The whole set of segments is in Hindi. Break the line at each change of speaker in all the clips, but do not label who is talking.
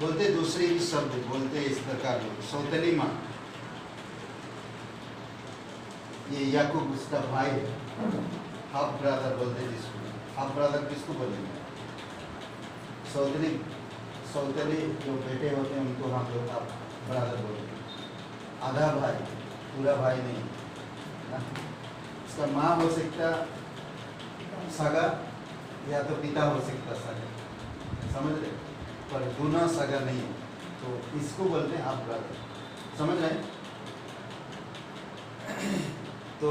बोलते दूसरे भी शब्द बोलते इस प्रकार लोग, सौतेली माँ, ये याकूब उसका भाई है, हाफ ब्रदर बोलते जिसको, हाफ ब्रदर किसको बोलेंगे? सौतेली, सौतेली जो बेटे होते हैं उनको हम लोग हाफ ब्रदर बोलेंगे, आधा भाई, पूरा भाई नहीं ना। इसका माँ हो सकता सगा या तो पिता हो सकता सगा, समझ रहे, पर दोनों सगा नहीं है, तो इसको बोलते हैं हाफ ब्रदर, समझ रहे हैं? तो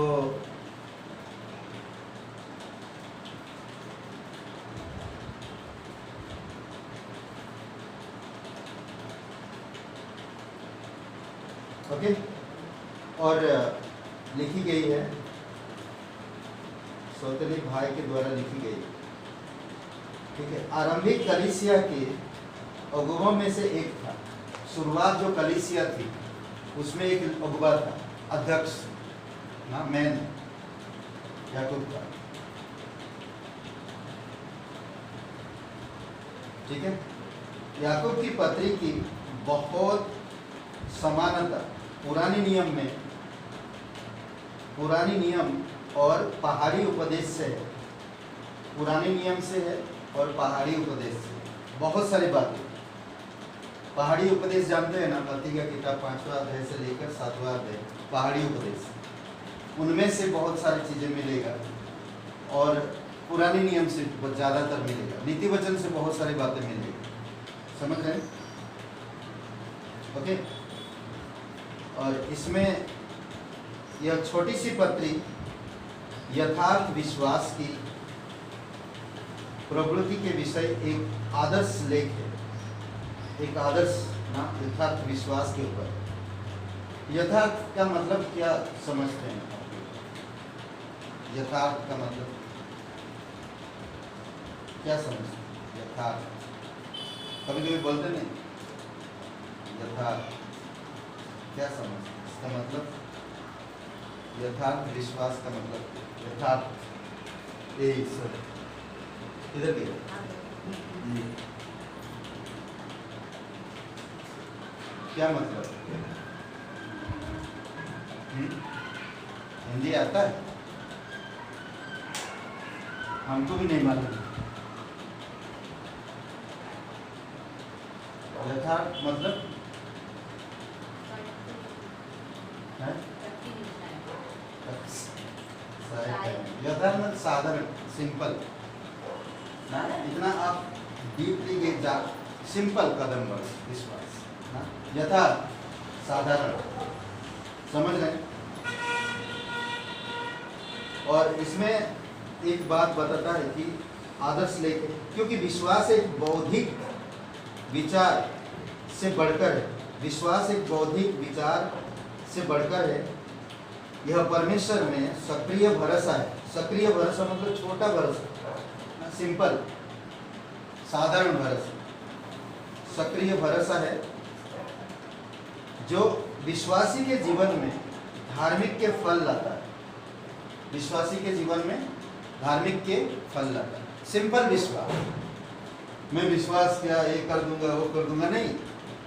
ओके, और लिखी गई है, सौतेली भाई के द्वारा लिखी गई, ठीक है। आरंभिक कलीसिया के अगुवों में से एक था, शुरुआत जो कलीसिया थी उसमें एक अगुवा था, अध्यक्ष ना, मैन याकूब था, ठीक है। याकूब की पत्री की बहुत समानता पुरानी नियम और पहाड़ी उपदेश से है, पुराने नियम से है और पहाड़ी उपदेश से, बहुत सारी बातें। पहाड़ी उपदेश जानते हैं ना, मत्ती का किताब 5वां अध्याय से लेकर 7वां अध्याय, पहाड़ी उपदेश, उनमें से बहुत सारी चीज़ें मिलेगा और पुराने नियम से ज़्यादातर मिलेगा, नीति वचन से बहुत सारी बातें मिलेगी, समझ रहे हैं? ओके, और इसमें यह छोटी सी पत्री यथार्थ विश्वास की प्रवृत्ति के विषय एक आदर्श लेख है, एक आदर्श ना, यथार्थ विश्वास के ऊपर। यथार्थ का मतलब क्या समझते हैं? यथार्थ का मतलब क्या समझते हैं? यथार्थ कभी कभी बोलते नहीं, यथार्थ क्या समझते हैं? इसका मतलब यथार्थ विश्वास का मतलब यथार्थ, इधर भी क्या मतलब? हिंदी आता है? हमको भी नहीं मालूम। यथार्थ मतलब है? यथार्थ मतलब साधारण, सिंपल ना, इतना आप डीपली जा, सिंपल कदम बढ़ विश्वास ना, यथार्थ साधारण, समझ रहे? और इसमें एक बात बताता है कि आदर्श लेके, क्योंकि विश्वास एक बौद्धिक विचार से बढ़कर है, विश्वास एक बौद्धिक विचार से बढ़कर है, यह परमेश्वर में सक्रिय भरोसा है। सक्रिय भरोसा मतलब छोटा भरोसा, सिंपल साधारण भरोसा, सक्रिय भरोसा है जो विश्वासी के जीवन में धार्मिक के फल लाता है, विश्वासी के जीवन में धार्मिक के फल लाता है। सिंपल विश्वास, मैं विश्वास क्या ये कर दूंगा वो कर दूंगा, नहीं,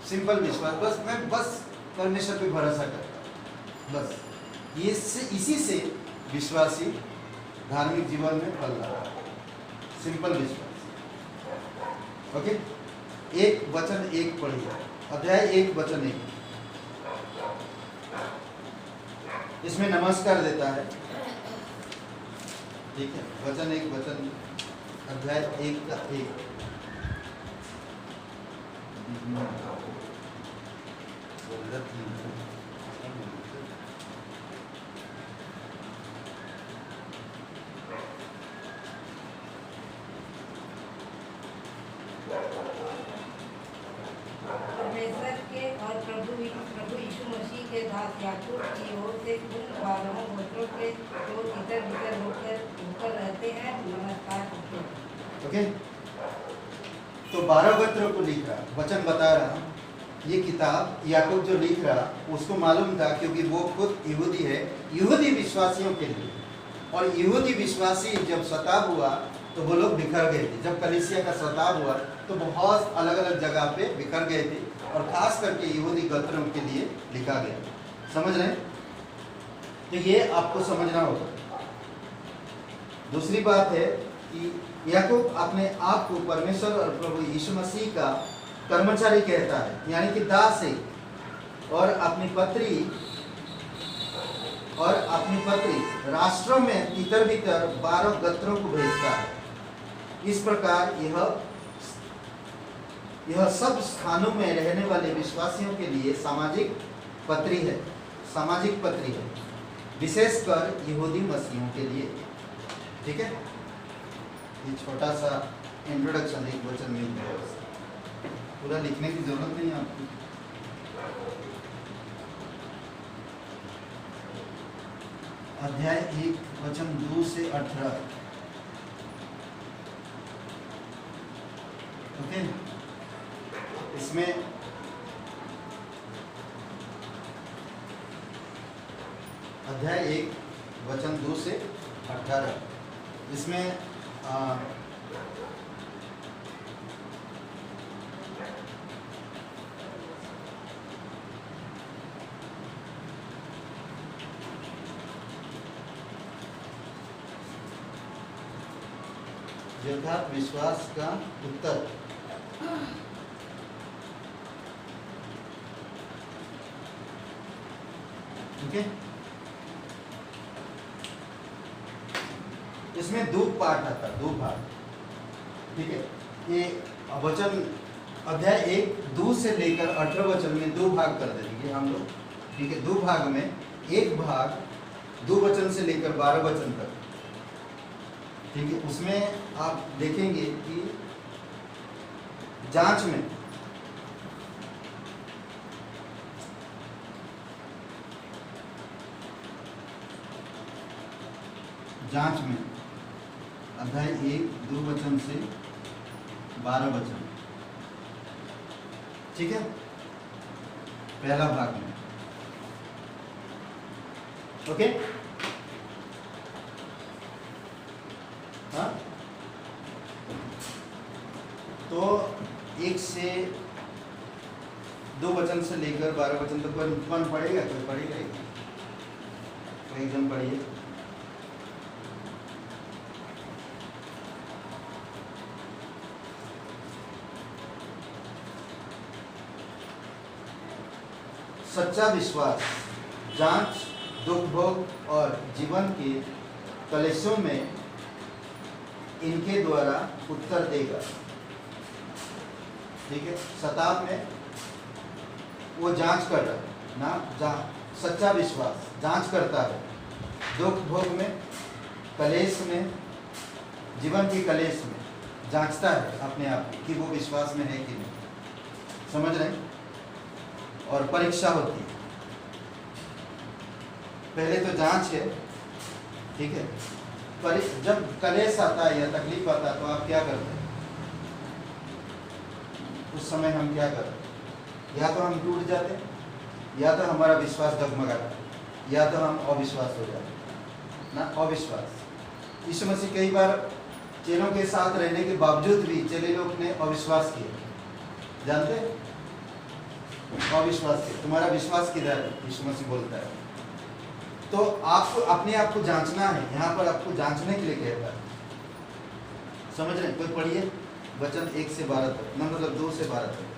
सिंपल विश्वास, बस मैं बस परमेश्वर पे भरोसा करता हूँ, बस ये इसी से विश्वासी धार्मिक जीवन में फल लाता है, सिंपल विश्वास। ओके, एक वचन एक पढ़िए, अध्याय 1 वचन 1, इसमें नमस्कार देता है, ठीक है। वचन 1 वचन अध्याय 1 का 1,
परमेश्वर के और प्रभु यीशु मसीह के दास याकूब की ओर से उन 12 गोत्रों के जो इधर उधर होकर रहते हैं, नमस्कार करते।
ओके, तो 12 गोत्रों को लिख रहा, वचन बता रहा, ये किताब याकूब जो लिख रहा उसको मालूम था, क्योंकि वो खुद यहूदी है, यहूदी विश्वासियों के लिए, और यहूदी विश्वासी जब शताब हुआ तो वो लोग बिखर गए थे। जब कलीसिया का सताव हुआ तो बहुत अलग अलग जगह पे बिखर गए थे, और खास करके यहूदी गोत्रों के लिए लिखा गया। समझ रहे हैं? तो ये आपको समझना होगा। दूसरी बात है कि याकूब अपने आप को परमेश्वर और प्रभु यीशु मसीह का कर्मचारी कहता है, यानी कि दास है, और अपनी पत्री राष्ट्रों में इतर भीतर 12 गोत्रों को भेजता है। इस प्रकार यह सब स्थानों में रहने वाले विश्वासियों के लिए सामाजिक पत्री है, विशेषकर यहूदी मसीहियों के लिए। ठीक है, ये छोटा सा इंट्रोडक्शन एक वचन में है, पूरा लिखने की जरूरत नहीं है आपको। अध्याय 1 वचन 2 से 18। ओके, इसमें अध्याय 1 वचन 2 से 18, इसमें यथार्थ विश्वास का उत्तर। ठीक है, इसमें 2 पार्ट आता है, 2 भाग। ठीक है, ये वचन अध्याय 1 2 से लेकर 18 वचन में 2 भाग कर देंगे हम लोग। ठीक है, 2 भाग में एक भाग 2 वचन से लेकर 12 वचन तक। ठीक है, उसमें आप देखेंगे कि जांच में अध्याय 1 2 वचन से 12 वचन। ठीक है, पहला भाग में। ओके, हाँ, तो 1 से 2 वचन से लेकर 12 वचन तक कौन पढ़ेगा? कोई पढ़ेगा? कोई एकदम पढ़िए। सच्चा विश्वास जांच, दुख भोग और जीवन के कलेशों में इनके द्वारा उत्तर देगा। ठीक है, सताव में वो जांच कर रहा है ना, सच्चा विश्वास जांच करता है, दुख भोग में, कलेश में, जीवन के कलेश में जांचता है अपने आप कि वो विश्वास में है कि नहीं। समझ रहे हैं? और परीक्षा होती है, पहले तो जांच है। ठीक है, जब कलेश आता है या तकलीफ आता है तो आप क्या करते हैं? उस समय हम क्या करते हैं? या तो हम टूट जाते हैं, या तो हमारा विश्वास डगमगाता है, या तो हम अविश्वास हो जाते हैं ना। अविश्वास। यीशु मसीह कई बार चेलों के साथ रहने के बावजूद भी चेले लोग ने अविश्वास किया। जानते हैं? अविश्वास किया। तुम्हारा विश्वास किधर है? यीशु मसीह बोलता है। तो आपको अपने आप को जांचना है, यहाँ पर आपको जांचने के लिए कहता है। समझ रहे हैं? कोई पढ़िए वचन 1 से 12 तक, मतलब 2 से 12 तक।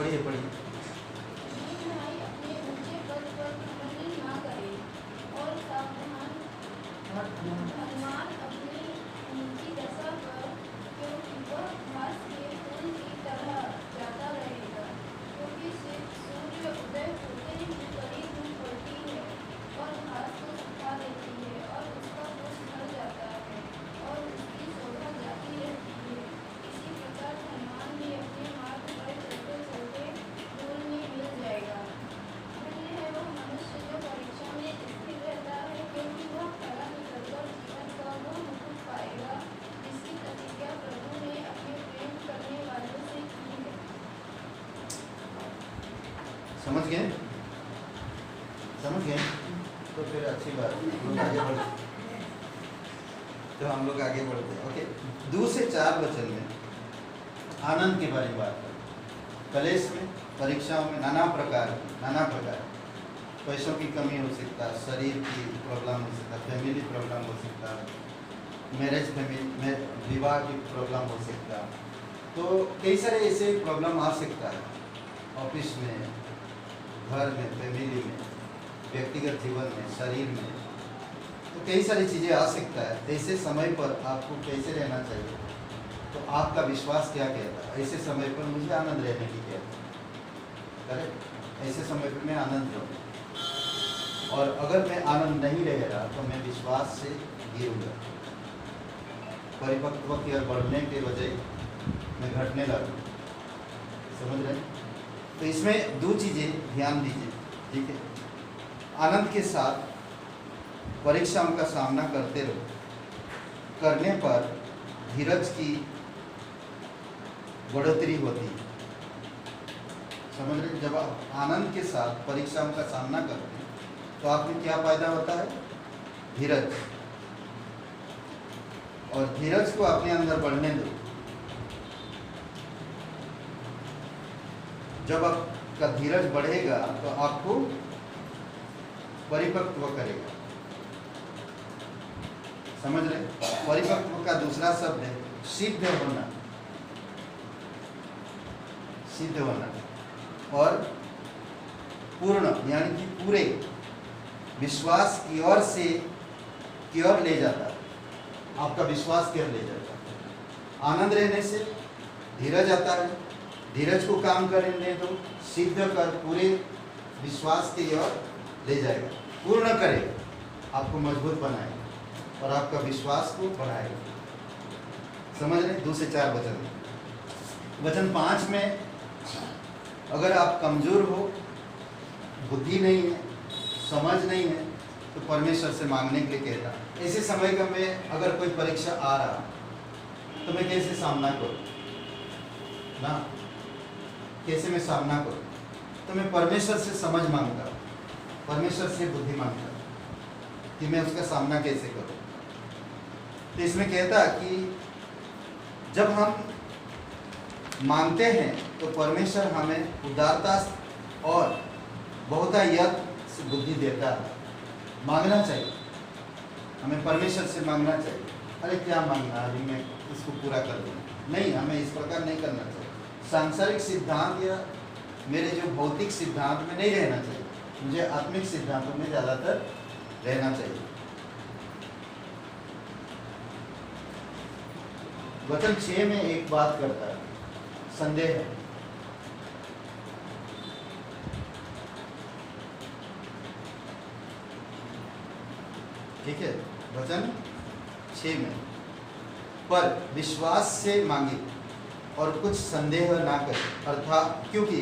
पढ़िए पढ़िए।
दीन भाई अपने ऊंचे पद पर घमंड ना करे और सावधान धनवान अपनी नीची दशा पर, क्योंकि वह घास के फूल की तरह जाता रहेगा, क्योंकि सूर्य उदय होते ही कड़ी धूप पड़ती है और घास को सुखा देती है और उसका पुष्प झड़ जाता है और उसकी शोभा जाती रहती है। इसी प्रकार धनवान भी अपने मार्ग पर चलते चलते धूल में मिल जाएगा। धन्य है वह मनुष्य जो परीक्षा में स्थिर रहता है, क्योंकि वह खरा निकलकर जीवन का वह मुकुट पाएगा जिसकी प्रतिज्ञा प्रभु ने अपने प्रेम करने वालों से की है।
समझ गए? समझ गए? तो फिर अच्छी बात है, हम लोग आगे बढ़ते। तो हम लोग आगे बढ़ते हैं। ओके, 2 से 4 वचन में आनंद के बारे में बात करें। कलेश में, परीक्षाओं में नाना प्रकार, पैसों की कमी हो सकता है, शरीर की प्रॉब्लम हो सकता है, फैमिली प्रॉब्लम हो सकता है, मैरिज फैमिली में विवाह की प्रॉब्लम हो सकता है। तो कई सारे ऐसे प्रॉब्लम आ सकता है, ऑफिस में, घर में, फैमिली में, व्यक्तिगत जीवन में, शरीर में। तो कई सारी चीज़ें आ सकता है। ऐसे समय पर आपको कैसे रहना चाहिए? तो आपका विश्वास क्या कहता है? ऐसे समय पर मुझे आनंद रहने की कहता है, करेक्ट? ऐसे समय पर मैं आनंद रहूँ, और अगर मैं आनंद नहीं रह रहा तो मैं विश्वास से गिरूंगा, परिपक्व की ओर बढ़ने के बजाय मैं घटने लगूँ। समझ रहे हैं? तो इसमें 2 चीज़ें ध्यान दीजिए, ठीक है? आनंद के साथ परीक्षाओं का सामना करते रहो, करने पर धीरज की बढ़ोतरी होती है। समझ रहे? जब आप आनंद के साथ परीक्षाओं का सामना करते हैं तो आप में क्या पैदा होता है? धीरज। और धीरज को अपने अंदर बढ़ने दो। जब आपका धीरज बढ़ेगा तो आपको परिपक्व करेगा। समझ रहे? परिपक्व का दूसरा शब्द है सिद्ध होना, सिद्ध होना, और पूर्ण यानी कि पूरे विश्वास की ओर ले जाता है। आपका विश्वास की ओर ले जाता है। आनंद रहने से धीरज आता है, धीरज को काम करने दो, सिद्ध कर पूरे विश्वास की ओर ले जाएगा, पूर्ण करेगा, आपको मजबूत बनाएगा और आपका विश्वास को बढ़ाएगा। समझ रहे? 2 से 4 वचन। वचन 5 में अगर आप कमजोर हो, बुद्धि नहीं है, समझ नहीं है, तो परमेश्वर से मांगने के लिए कहता। ऐसे समय का में अगर कोई परीक्षा आ रहा तो मैं कैसे सामना करूं ना? कैसे मैं सामना करूं? तो मैं परमेश्वर से समझ मांगता, परमेश्वर से बुद्धि मांगता कि मैं उसका सामना कैसे करूं। तो इसमें कहता कि जब हम मांगते हैं तो परमेश्वर हमें उदारता और बहुतायत से बुद्धि देता है। मांगना चाहिए, हमें परमेश्वर से मांगना चाहिए। अरे क्या मांगना, अभी मैं इसको पूरा कर दूँगा, नहीं, हमें इस प्रकार नहीं करना चाहिए। सांसारिक सिद्धांत या मेरे जो भौतिक सिद्धांत में नहीं रहना चाहिए, मुझे आत्मिक सिद्धांतों में ज़्यादातर रहना चाहिए। वचन 6 में एक बात करता है, संदेह। ठीक है, वचन 6 में, पर विश्वास से मांगे और कुछ संदेह ना करें, अर्थात क्योंकि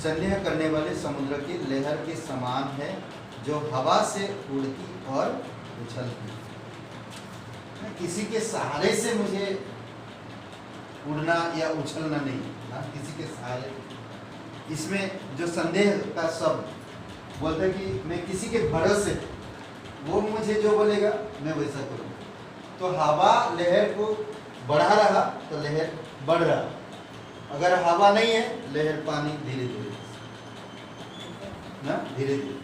संदेह करने वाले समुद्र की लहर के समान है, जो हवा से उड़ती और उछलती। किसी के सहारे से मुझे उड़ना या उछलना नहीं ना, किसी के सहारे। इसमें जो संदेह का शब्द बोलते हैं कि मैं किसी के भरोसे, वो मुझे जो बोलेगा मैं वैसा करूँ। तो हवा लहर को बढ़ा रहा तो लहर बढ़ रहा, अगर हवा नहीं है लहर पानी धीरे धीरे ना, धीरे धीरे।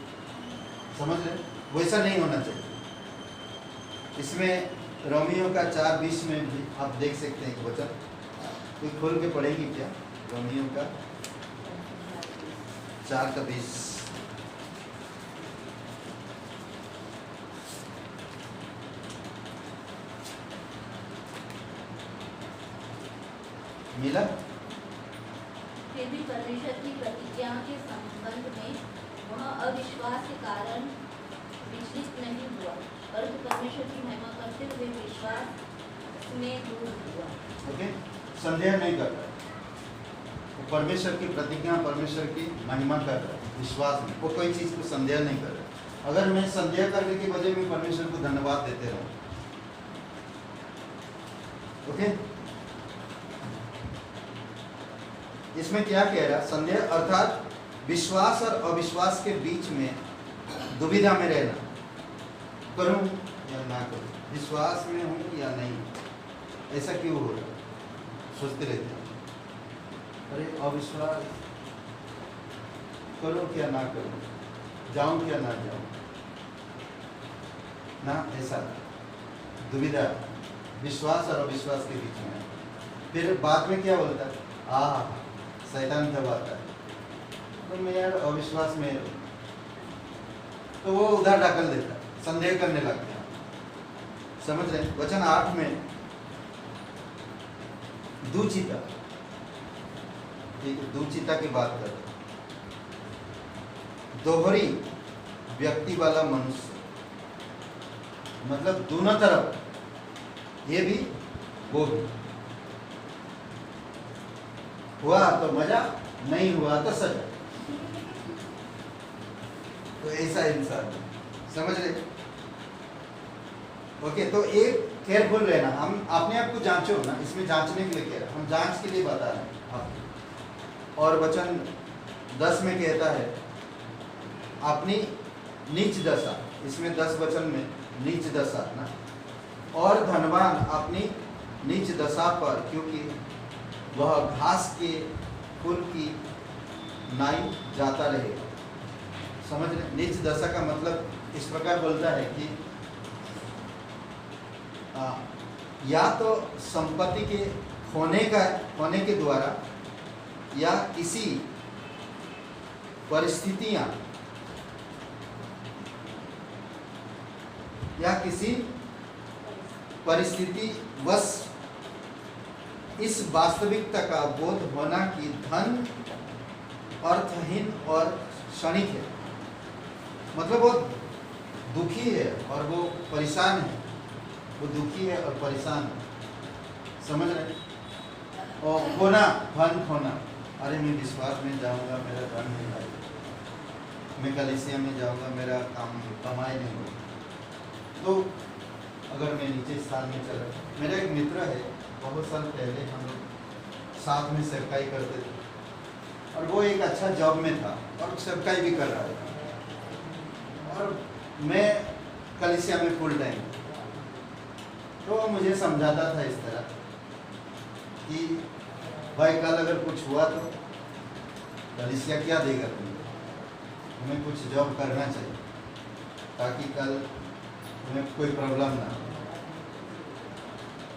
समझ रहे? वैसा नहीं होना चाहिए। इसमें रोमियो का 4:20 में भी आप देख सकते हैं एक वचन, कोई खोल के पढ़ेगी क्या? रोमियो का 4 का 20 मिला।
फिर भी परमेश्वर की प्रतिज्ञा के संबंध में वह अविश्वास के कारण विचलित नहीं हुआ, परंतु परमेश्वर की महिमा करते हुए विश्वास में दूर हुआ।
ओके, संदेह नहीं कर रहा, वो परमेश्वर की प्रतिज्ञा, परमेश्वर की महिमा कर रहा है विश्वास में, वो कोई चीज को संदेह नहीं कर रहा। अगर मैं संदेह करने की वजह में परमेश्वर को धन्यवाद देते रहूं, ओके, इसमें क्या कह रहा, संदेह अर्थात विश्वास और अविश्वास के बीच में दुविधा में रहना, करूं या ना करूं, विश्वास में हूं या नहीं, ऐसा क्यों हो रहा, सोचते रहते हैं, अरे अविश्वास, करूं क्या ना करूं, जाऊं क्या ना जाऊं ना, ऐसा दुविधा विश्वास और अविश्वास के बीच में। फिर बाद में क्या बोलता है, शैतान दबाता है, तो मैं यार अविश्वास में, तो वो उधर ढकल देता, संदेह करने लगता है। समझ रहे, वचन 8 में दुचिता, ठीक है, दुचिता की बात कर, दोहरी व्यक्ति वाला मनुष्य, मतलब दोनों तरफ, ये भी वो भी, हुआ तो मजा, नहीं हुआ तो सजा, तो ऐसा इंसान, समझ रहे। ओके, तो एक केयरफुल रहना, हम अपने आप को जांचो ना, इसमें जांचने के लिए कह रहा है, हम जांच के लिए बता रहे हैं आपको। और वचन 10 में कहता है अपनी नीच दशा, इसमें 10 वचन में नीच दशा ना, और धनवान अपनी नीच दशा पर, क्योंकि वह घास के फूल की नाई जाता रहेगा। समझ रहे, नीच दशा का मतलब इस प्रकार बोलता है कि या तो संपत्ति के होने के द्वारा, या किसी परिस्थितियां, या किसी परिस्थिति वश इस वास्तविकता का बोध होना कि धन अर्थहीन और क्षणिक है, मतलब वो दुखी है और वो परेशान है, वो दुखी है और परेशान है, समझ रहे। और खोना, धन खोना, अरे मैं विश्वास में जाऊंगा, मेरा धन नहीं आएगा, मैं कलीसिया में जाऊंगा, मेरा कमाई नहीं होगा, तो अगर मैं नीचे स्थान में चला, मेरा एक मित्र है, बहुत साल पहले हम लोग साथ में सेवकाई करते थे, और वो एक अच्छा जॉब में था और सेवकाई भी कर रहा था, और मैं कलीसिया में फुल टाइम, तो वो मुझे समझाता था इस तरह कि भाई कल अगर कुछ हुआ तो कलीसिया क्या देगा तुम्हें, हमें कुछ जॉब करना चाहिए ताकि कल तुम्हें कोई प्रॉब्लम ना हो।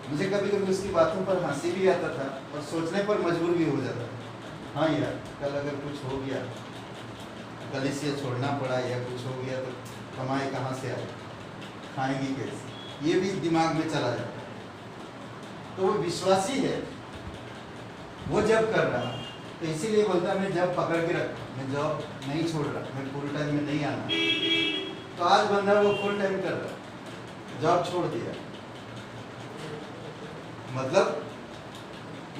मुझे कभी कभी उसकी बातों पर हंसी भी आता था और सोचने पर मजबूर भी हो जाता था, हाँ यार कल अगर कुछ हो गया, कलीसिया छोड़ना पड़ा या कुछ हो गया, तो कमाई कहाँ से आए, खाएंगे कैसे, ये भी दिमाग में चला जाता है। तो वो विश्वासी है, वो जब कर रहा, तो इसीलिए बोलता मैं जब पकड़ के रखा, मैं जॉब नहीं छोड़ रहा, मैं फुल टाइम में नहीं आना। तो आज बंदा वो फुल टाइम कर रहा, जॉब छोड़ दिया, मतलब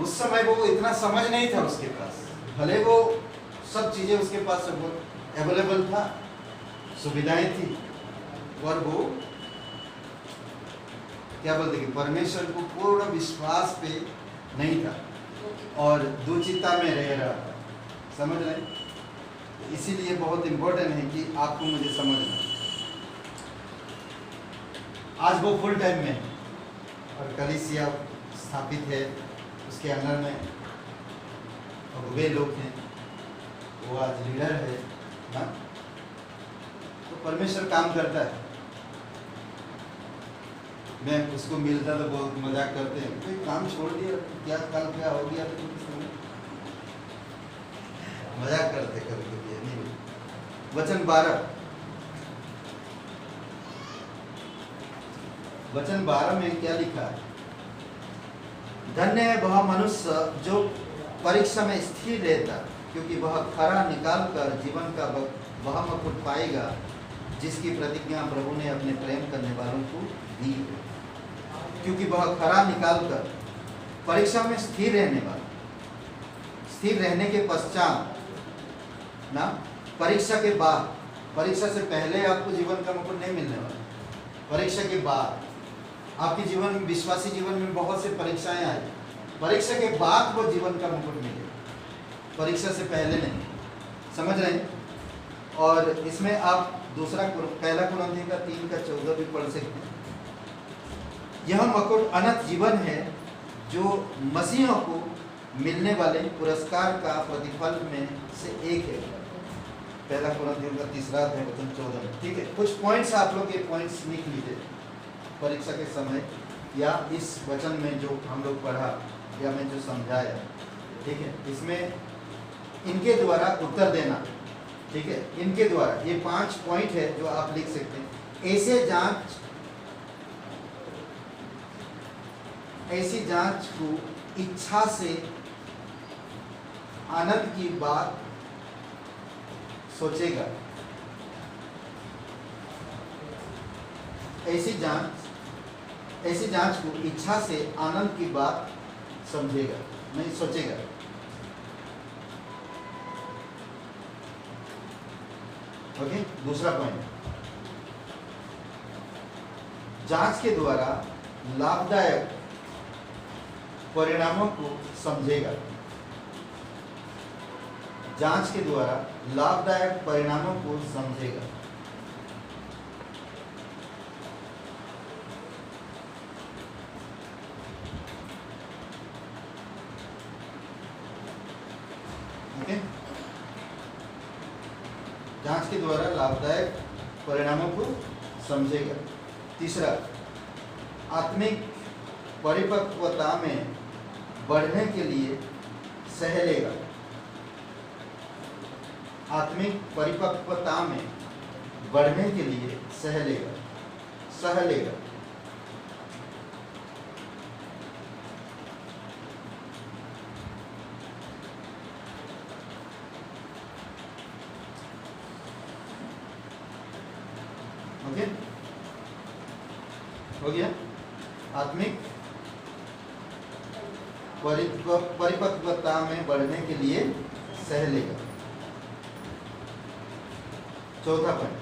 उस समय वो इतना समझ नहीं था उसके पास, भले वो सब चीजें उसके पास अवेलेबल था, सुविधाएं थी, और वो क्या बोलते कि परमेश्वर को पूर्ण विश्वास पे नहीं था और दुचिता में रह रहा था, समझ रहे। इसीलिए बहुत इंपॉर्टेंट है कि आपको मुझे समझना। आज वो फुल टाइम में और कलीसिया स्थापित है, उसके अंदर में वे लोग हैं, वो आज लीडर है ना, तो परमेश्वर काम करता है। मैं उसको मिलता तो बहुत मजाक करते हैं, कोई काम छोड़ दिया क्या, कल क्या हो गया, तो मजाक करते कभी कभी, वचन 12, वचन 12 में क्या लिखा है? धन्य है वह मनुष्य जो परीक्षा में स्थिर रहता, क्योंकि वह खरा निकाल कर जीवन का वह मुकुट पाएगा जिसकी प्रतिज्ञा प्रभु ने अपने प्रेम करने वालों को दी है। क्योंकि वह खरा निकाल कर परीक्षा में स्थिर रहने वाला, स्थिर रहने के पश्चात ना, परीक्षा के बाद, परीक्षा से पहले आपको जीवन का मुकुट नहीं मिलने वाला, परीक्षा के बाद आपके जीवन में, विश्वासी जीवन में बहुत से परीक्षाएं आई, परीक्षा के बाद वो जीवन का मुकुट मिलेगा, परीक्षा से पहले नहीं। समझ रहे हैं? और इसमें आप पहला कुरिन्थियों का 3:14 भी पढ़ सकते हैं। यह मुकुट अनंत जीवन है जो मसीहों को मिलने वाले पुरस्कार का प्रतिफल में से एक है। पहला कुरिन्थियों का 3 वचन 14। ठीक है, कुछ पॉइंट्स आप लोग ये पॉइंट्स लिख लीजिए परीक्षा के समय, या इस वचन में जो हम लोग पढ़ा या मैं जो समझाया। ठीक है, इसमें इनके द्वारा उत्तर देना। ठीक है, इनके द्वारा ये 5 पॉइंट है जो आप लिख सकते हैं। ऐसी जांच को इच्छा से आनंद की बात सोचेगा। ऐसी जांच को इच्छा से आनंद की बात समझेगा, नहीं सोचेगा। ओके, दूसरा पॉइंट, जांच के द्वारा लाभदायक परिणामों को समझेगा। जांच के द्वारा लाभदायक परिणामों को समझेगा। ओके, जांच के द्वारा लाभदायक परिणामों को समझेगा। तीसरा, आत्मिक परिपक्वता में बढ़ने के लिए सह लेगा। आत्मिक परिपक्वता में बढ़ने के लिए सह लेगा। ओके, हो गया। आत्मिक परिपक्वता में बढ़ने के लिए सह लेगा। चौथा पॉइंट,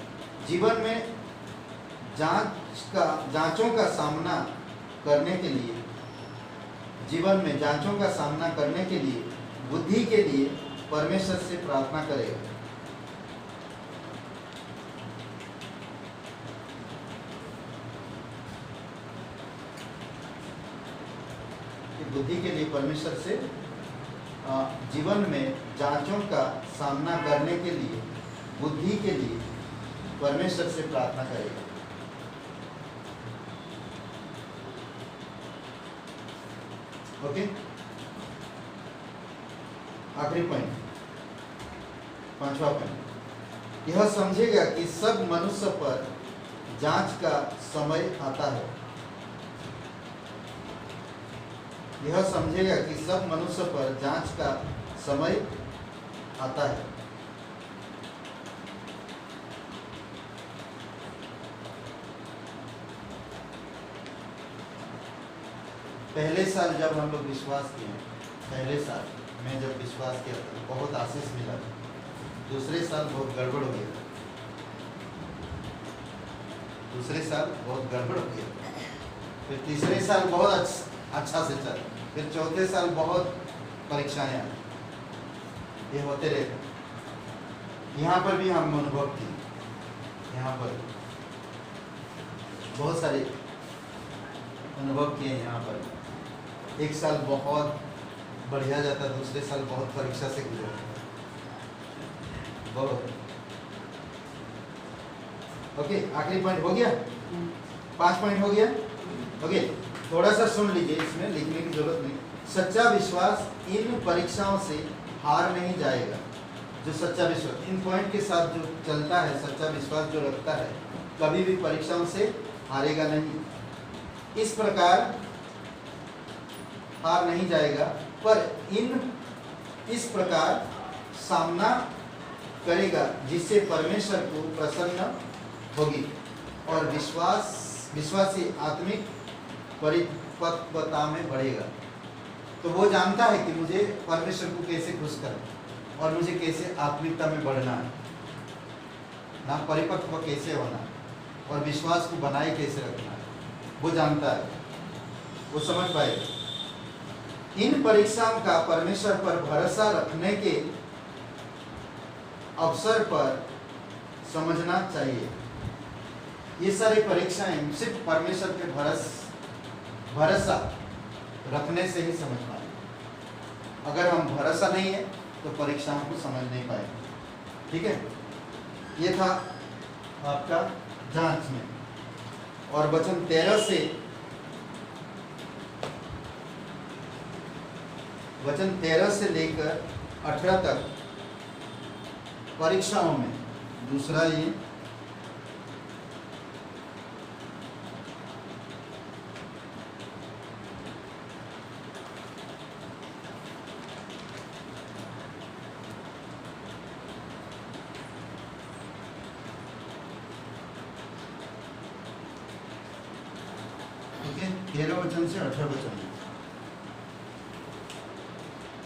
जीवन में जांचों का सामना करने के लिए, जीवन में जांचों का सामना करने के लिए बुद्धि के लिए परमेश्वर से प्रार्थना करेगा। बुद्धि के लिए परमेश्वर से जीवन में जांचों का सामना करने के लिए बुद्धि के लिए परमेश्वर से प्रार्थना करेगा। ओके, आखिरी पॉइंट, 5वां पॉइंट, यह समझेगा कि सब मनुष्य पर जांच का समय आता है। यह समझेगा कि सब मनुष्य पर जांच का समय आता है। पहले साल जब हम लोग विश्वास किए, पहले साल मैं जब विश्वास किया था बहुत आशीष मिला। दूसरे साल बहुत गड़बड़ हो गया, दूसरे साल बहुत गड़बड़ हो गया। फिर तीसरे साल बहुत अच्छा से चला। फिर चौथे साल बहुत परीक्षाएं आई। ये होते रहते। यहाँ पर भी हम अनुभव किए, यहाँ पर बहुत सारे अनुभव किए। यहाँ पर एक साल बहुत बढ़िया जाता, दूसरे साल बहुत परीक्षा से गुजरता बहुत। ओके, आखिरी पॉइंट हो गया, 5 पॉइंट हो गया। ओके, थोड़ा सा सुन लीजिए, इसमें लिखने की जरूरत नहीं। सच्चा विश्वास इन परीक्षाओं से हार नहीं जाएगा। जो सच्चा विश्वास इन पॉइंट के साथ जो चलता है, सच्चा विश्वास जो रखता है, कभी भी परीक्षाओं से हारेगा नहीं। इस प्रकार हार नहीं जाएगा, पर इस प्रकार सामना करेगा जिससे परमेश्वर को प्रसन्न होगी और विश्वासी आत्मिक परिपक्वता में बढ़ेगा। तो वो जानता है कि मुझे परमेश्वर को कैसे खुश करना और मुझे कैसे आत्मिकता में बढ़ना है, ना परिपक्व कैसे होना और विश्वास को बनाए कैसे रखना है, वो जानता है, वो समझ पाएगा। इन परीक्षाओं का परमेश्वर पर भरोसा रखने के अवसर पर समझना चाहिए। ये सारी परीक्षाएं सिर्फ परमेश्वर पे भरोसा रखने से ही समझ पाएंगे। अगर हम भरोसा नहीं है तो परीक्षाओं को समझ नहीं पाएंगे। ठीक है, ये था आपका जांच में। और वचन 13 से लेकर 18 तक परीक्षाओं में दूसरा ये ओके, 13 वचन से 18 वचन।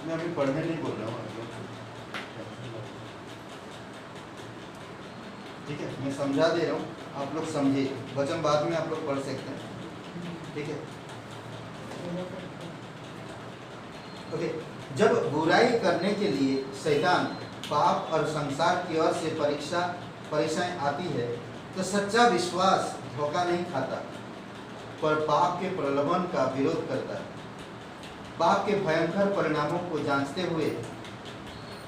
मैं अभी पढ़ने नहीं बोल रहा हूँ, ठीक है, मैं समझा दे रहा हूँ, आप लोग समझिए। वचन बाद में आप लोग पढ़ सकते हैं। ठीक है, ओके। जब बुराई करने के लिए शैतान पाप और संसार की ओर से परीक्षाएं आती है तो सच्चा विश्वास धोखा नहीं खाता, पर पाप के प्रलोभन का विरोध करता है। पाप के भयंकर परिणामों को जांचते हुए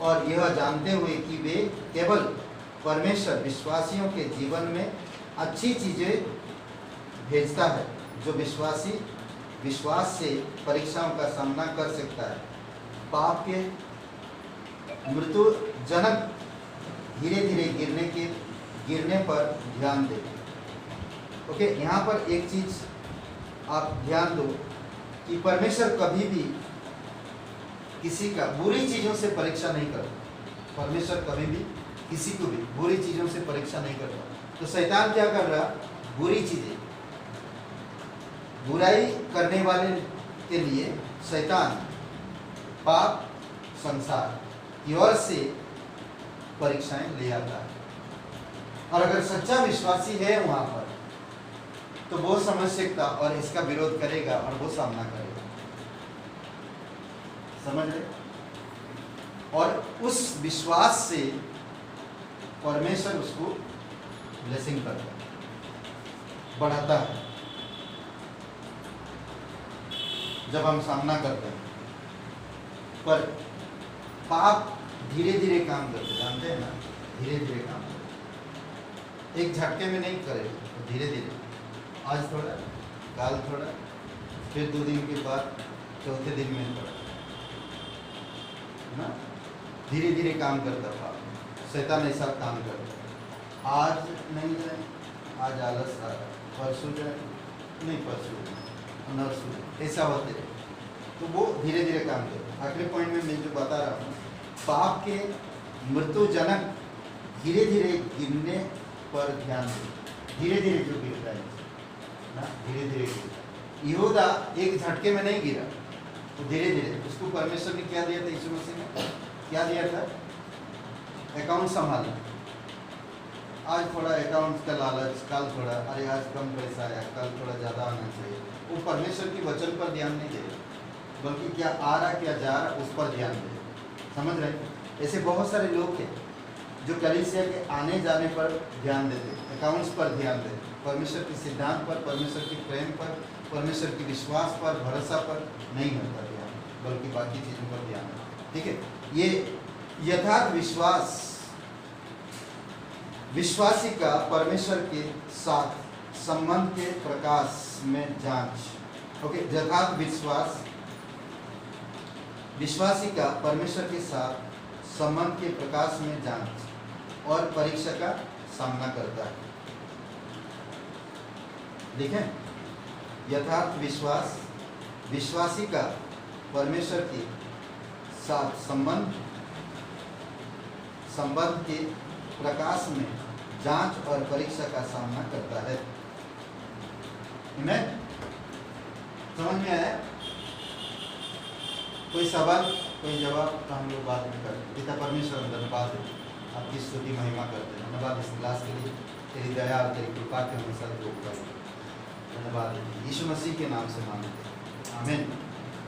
और यह जानते हुए कि वे केवल परमेश्वर विश्वासियों के जीवन में अच्छी चीज़ें भेजता है, जो विश्वासी विश्वास से परीक्षाओं का सामना कर सकता है। पाप के मृत्युजनक धीरे धीरे गिरने पर ध्यान दें। ओके, यहाँ पर एक चीज़ आप ध्यान दो कि परमेश्वर कभी भी किसी का बुरी चीज़ों से परीक्षा नहीं करता। परमेश्वर कभी भी किसी को भी बुरी चीज़ों से परीक्षा नहीं करता। तो शैतान क्या कर रहा, बुरी चीज़ें, बुराई करने वाले के लिए शैतान पाप संसार की ओर से परीक्षाएं ले आता है। और अगर सच्चा विश्वासी है वहाँ पर तो वो समझ सकता और इसका विरोध करेगा और वो सामना करेगा। समझ रहे? और उस विश्वास से परमेश्वर उसको ब्लेसिंग करता है, बढ़ाता है जब हम सामना करते हैं। पर पाप धीरे धीरे काम करते, जानते हैं ना, धीरे धीरे काम करते, एक झटके में नहीं करे, तो धीरे धीरे, आज थोड़ा, काल थोड़ा, फिर 2 दिन के बाद चौथे दिन में थोड़ा, ना, धीरे धीरे काम करता पाप। शैतान ऐसा काम करता, आज नहीं जाए, आज आलस आ रहा, परसों जाए, नहीं परसों, नरसों, ऐसा होते रहे। तो वो धीरे धीरे काम करता। आखिरी पॉइंट में मैं जो बता रहा हूँ, पाप के मृत्युजनक धीरे धीरे गिरने पर ध्यान दें। धीरे धीरे जो गिरता है ना, धीरे धीरे गिरता। यहूदा एक झटके में नहीं गिरा, तो धीरे धीरे उसको परमेश्वर ने क्या दिया था, यीशु मसीह ने क्या दिया था, अकाउंट संभालना। आज थोड़ा अकाउंट का लालच, कल थोड़ा, अरे आज कम पैसा आया, कल थोड़ा ज़्यादा आना चाहिए। वो परमेश्वर की वचन पर ध्यान नहीं दे, बल्कि क्या आ रहा क्या जा रहा उस पर ध्यान दे। समझ रहे? ऐसे बहुत सारे लोग हैं जो कलीसिया के आने जाने पर ध्यान देते, अकाउंट्स पर ध्यान देते, परमेश्वर के सिद्धांत पर, परमेश्वर के प्रेम पर, परमेश्वर के विश्वास पर, भरोसा पर नहीं होता ध्यान, बल्कि बाकी चीज़ों पर ध्यान है। ठीक है, ये यथार्थ विश्वासी का परमेश्वर के साथ संबंध के प्रकाश में जांच। ओके, यथार्थ विश्वासी का परमेश्वर के साथ संबंध के प्रकाश में जांच और परीक्षा का सामना करता है। देखें, यथार्थ विश्वास विश्वासी का परमेश्वर के साथ संबंध के प्रकाश में जांच और परीक्षा का सामना करता है। आमीन? समझ में आया? कोई सवाल, कोई जवाब तो हम लोग बाद में करते। पिता परमेश्वर धन्यवाद आपकी स्तुति महिमा करते हैं। धन्यवाद इस क्लास के लिए, तेरी दया और तेरी कृपा के अनुसार योग करें। धन्यवाद यीशु मसीह के नाम से मांगते हैं, आमीन।